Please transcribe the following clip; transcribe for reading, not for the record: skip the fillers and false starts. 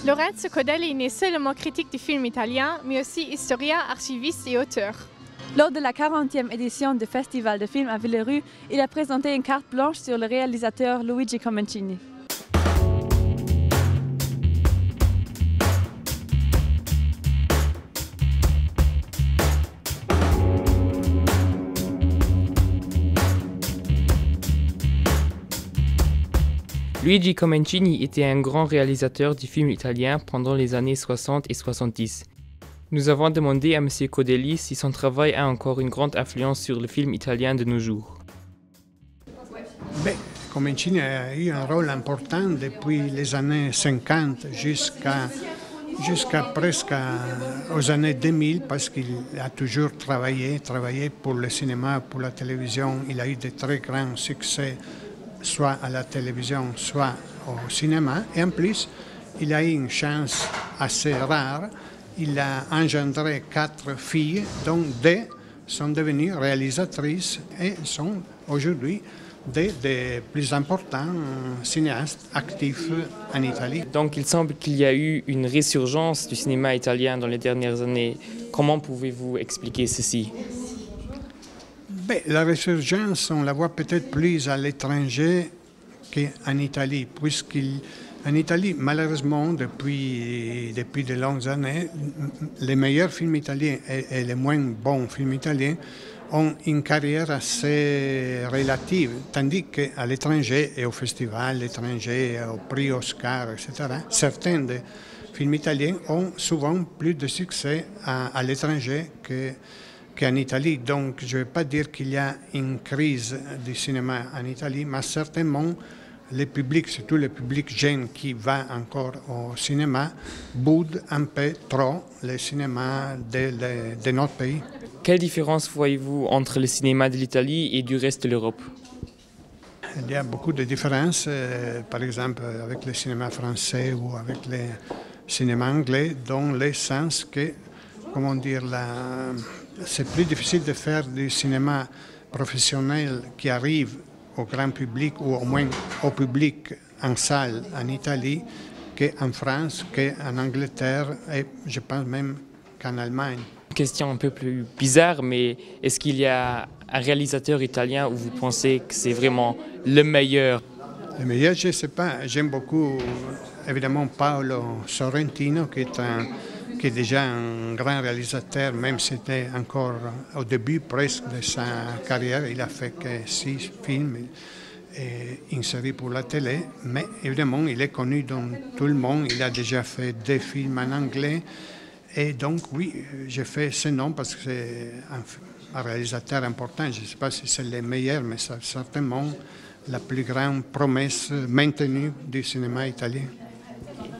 Lorenzo Codelli n'est seulement critique du film italien, mais aussi historien, archiviste et auteur. Lors de la 40e édition du Festival de films à Villerue, il a présenté une carte blanche sur le réalisateur Luigi Comencini. Luigi Comencini était un grand réalisateur du film italien pendant les années 60 et 70. Nous avons demandé à M. Codelli si son travail a encore une grande influence sur le film italien de nos jours. Comencini a eu un rôle important depuis les années 50 jusqu'à presque aux années 2000 parce qu'il a toujours travaillé pour le cinéma, pour la télévision. Il a eu de très grands succès soit à la télévision, soit au cinéma. Et en plus, il a eu une chance assez rare. Il a engendré 4 filles, dont 2 sont devenues réalisatrices et sont aujourd'hui des plus importants cinéastes actifs en Italie. Donc il semble qu'il y a eu une résurgence du cinéma italien dans les dernières années. Comment pouvez-vous expliquer ceci? La résurgence, on la voit peut-être plus à l'étranger qu'en Italie, puisqu'en Italie, malheureusement, depuis de longues années, les meilleurs films italiens et les moins bons films italiens ont une carrière assez relative, tandis qu'à l'étranger et au festival, l'étranger, au prix Oscar, etc., certains des films italiens ont souvent plus de succès à l'étranger qu'en Italie. Donc, je ne vais pas dire qu'il y a une crise du cinéma en Italie, mais certainement, le public, surtout le public jeune qui va encore au cinéma, boude un peu trop le cinéma de notre pays. Quelle différence voyez-vous entre le cinéma de l'Italie et du reste de l'Europe? Il y a beaucoup de différences, par exemple avec le cinéma français ou avec le cinéma anglais, dans le sens que, comment dire, c'est plus difficile de faire du cinéma professionnel qui arrive au grand public ou au moins au public en salle en Italie qu'en France, qu'en Angleterre et je pense même qu'en Allemagne. Une question un peu plus bizarre, mais est-ce qu'il y a un réalisateur italien où vous pensez que c'est vraiment le meilleur? Le meilleur, je ne sais pas. J'aime beaucoup évidemment Paolo Sorrentino qui est déjà un grand réalisateur, même si c'était encore au début presque de sa carrière. Il a fait que 6 films et une série pour la télé, mais évidemment, il est connu dans tout le monde. Il a déjà fait 2 films en anglais. Et donc, oui, j'ai fait ce nom parce que c'est un réalisateur important. Je ne sais pas si c'est le meilleur, mais c'est certainement la plus grande promesse maintenue du cinéma italien.